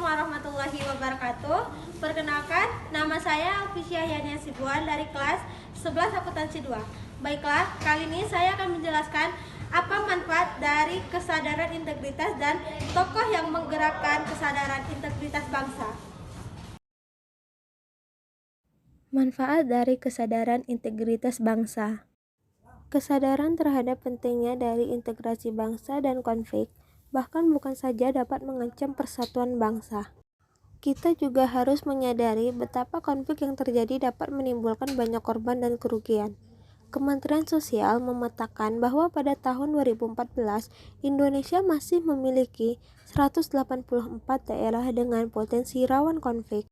warahmatullahi wabarakatuh. Perkenalkan, nama saya Alfisya Yani Sibuan dari kelas 11 akuntansi 2. Baiklah, kali ini saya akan menjelaskan apa manfaat dari kesadaran integritas dan tokoh yang menggerakkan kesadaran integritas bangsa. Manfaat dari kesadaran integritas bangsa. Kesadaran terhadap pentingnya dari integrasi bangsa dan konflik bahkan bukan saja dapat mengancam persatuan bangsa. Kita juga harus menyadari betapa konflik yang terjadi dapat menimbulkan banyak korban dan kerugian. Kementerian Sosial memetakan bahwa pada tahun 2014, Indonesia masih memiliki 184 daerah dengan potensi rawan konflik.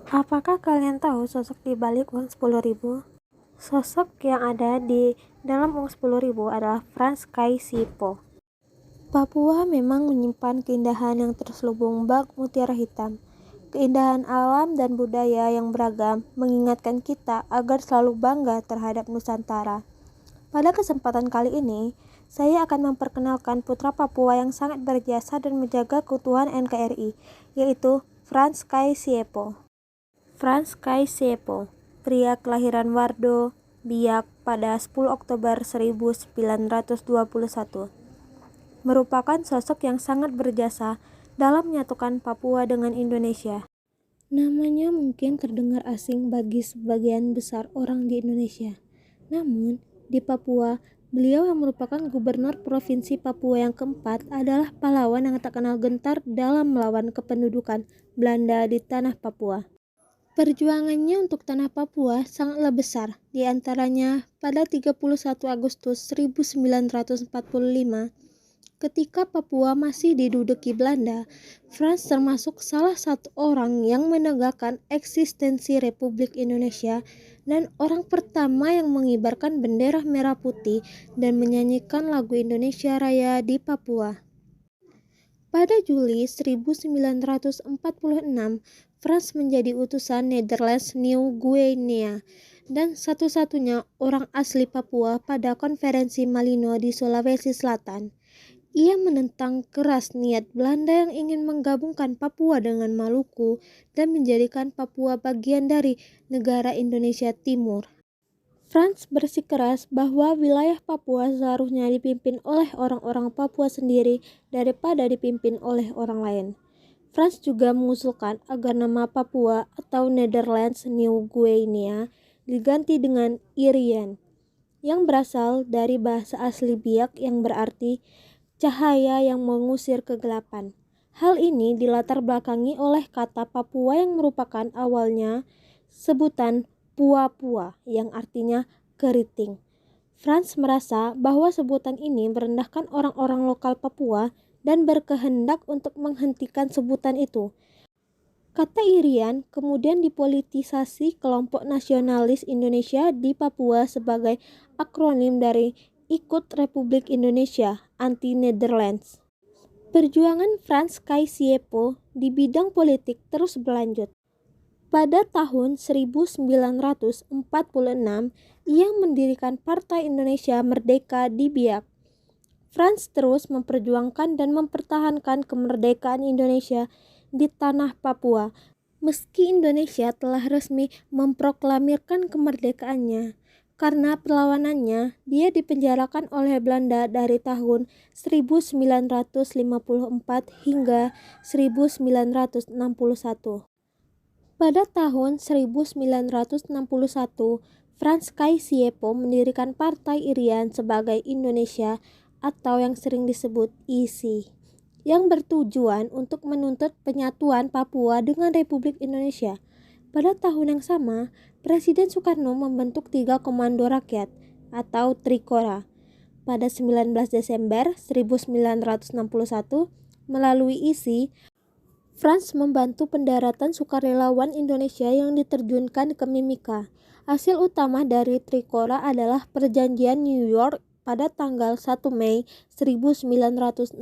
Apakah kalian tahu sosok di balik uang 10.000? Sosok yang ada di dalam uang 10.000 adalah Frans Kai Siepo. Papua memang menyimpan keindahan yang terselubung bak mutiara hitam. Keindahan alam dan budaya yang beragam mengingatkan kita agar selalu bangga terhadap Nusantara. Pada kesempatan kali ini, saya akan memperkenalkan putra Papua yang sangat berjasa dan menjaga keutuhan NKRI, yaitu Frans Kai Siepo. Frans Kai Siepo, pria kelahiran Wardo, Biak pada 10 Oktober 1921. Merupakan sosok yang sangat berjasa dalam menyatukan Papua dengan Indonesia. Namanya mungkin terdengar asing bagi sebagian besar orang di Indonesia. Namun, di Papua, beliau yang merupakan gubernur Provinsi Papua yang keempat adalah pahlawan yang tak kenal gentar dalam melawan kependudukan Belanda di tanah Papua. Perjuangannya untuk tanah Papua sangatlah besar, di antaranya pada 31 Agustus 1945, ketika Papua masih diduduki Belanda. Frans termasuk salah satu orang yang menegakkan eksistensi Republik Indonesia dan orang pertama yang mengibarkan bendera merah putih dan menyanyikan lagu Indonesia Raya di Papua. Pada Juli 1946, Frans menjadi utusan Netherlands New Guinea dan satu-satunya orang asli Papua pada konferensi Malino di Sulawesi Selatan. Ia menentang keras niat Belanda yang ingin menggabungkan Papua dengan Maluku dan menjadikan Papua bagian dari negara Indonesia Timur. Frans bersikeras bahwa wilayah Papua seharusnya dipimpin oleh orang-orang Papua sendiri daripada dipimpin oleh orang lain. Frans juga mengusulkan agar nama Papua atau Netherlands New Guinea diganti dengan Irian, yang berasal dari bahasa asli Biak yang berarti cahaya yang mengusir kegelapan. Hal ini dilatar belakangi oleh kata Papua yang merupakan awalnya sebutan Pua-Pua yang artinya keriting. Frans merasa bahwa sebutan ini merendahkan orang-orang lokal Papua dan berkehendak untuk menghentikan sebutan itu. Kata Irian kemudian dipolitisasi kelompok nasionalis Indonesia di Papua sebagai akronim dari Ikut Republik Indonesia Anti-Netherlands. Perjuangan Frans Kai Siepo di bidang politik terus berlanjut. Pada tahun 1946, ia mendirikan Partai Indonesia Merdeka di Biak. Frans terus memperjuangkan dan mempertahankan kemerdekaan Indonesia di tanah Papua, meski Indonesia telah resmi memproklamirkan kemerdekaannya. Karena perlawanannya, dia dipenjarakan oleh Belanda dari tahun 1954 hingga 1961. Pada tahun 1961, Frans Kai Siepo mendirikan Partai Irian sebagai Indonesia atau yang sering disebut ISI, yang bertujuan untuk menuntut penyatuan Papua dengan Republik Indonesia. Pada tahun yang sama, Presiden Soekarno membentuk 3 Komando Rakyat atau Trikora. Pada 19 Desember 1961, melalui ISI, Frans membantu pendaratan sukarelawan Indonesia yang diterjunkan ke Mimika. Hasil utama dari Trikora adalah Perjanjian New York pada tanggal 1 Mei 1963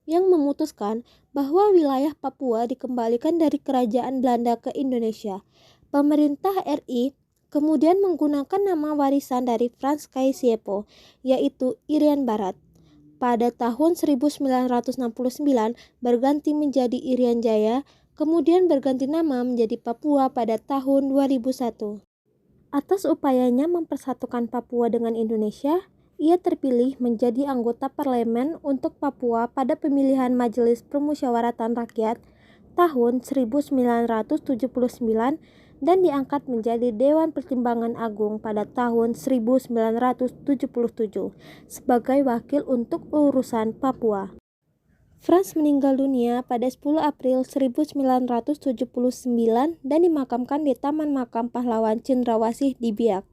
yang memutuskan bahwa wilayah Papua dikembalikan dari Kerajaan Belanda ke Indonesia. Pemerintah RI kemudian menggunakan nama warisan dari Frans Kai Siepo, yaitu Irian Barat. pada tahun 1969 berganti menjadi Irian Jaya, kemudian berganti nama menjadi Papua pada tahun 2001. Atas upayanya mempersatukan Papua dengan Indonesia, ia terpilih menjadi anggota parlemen untuk Papua pada pemilihan Majelis Permusyawaratan Rakyat tahun 1979 dan diangkat menjadi Dewan Pertimbangan Agung pada tahun 1977 sebagai wakil untuk urusan Papua. Franz meninggal dunia pada 10 April 1979 dan dimakamkan di Taman Makam Pahlawan Cendrawasih di Biak.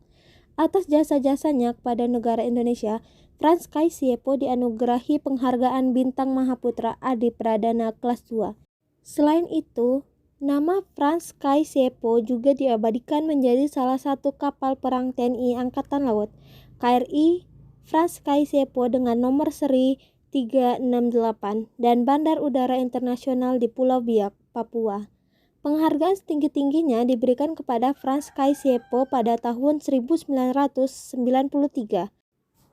Atas jasa-jasanya kepada negara Indonesia, Franz Kaisiepo dianugerahi penghargaan Bintang Mahaputra Adi Pradana kelas 2. Selain itu, nama Franz Kaisiepo juga diabadikan menjadi salah satu kapal perang TNI Angkatan Laut, KRI Franz Kaisiepo dengan nomor seri 368 dan Bandar Udara Internasional di Pulau Biak, Papua. Penghargaan setinggi-tingginya diberikan kepada Franz Kaisiepo pada tahun 1993.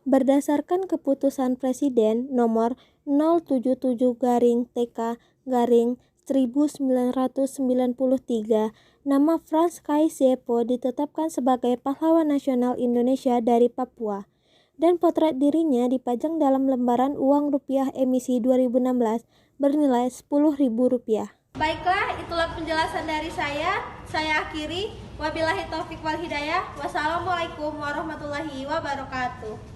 Berdasarkan keputusan Presiden nomor 077-TK-1993, nama Franz Kaisiepo ditetapkan sebagai pahlawan nasional Indonesia dari Papua, dan potret dirinya dipajang dalam lembaran uang rupiah emisi 2016 bernilai Rp10.000. Baiklah, itulah penjelasan dari saya. Saya akhiri. Wabillahi taufik wal hidayah. Wassalamualaikum warahmatullahi wabarakatuh.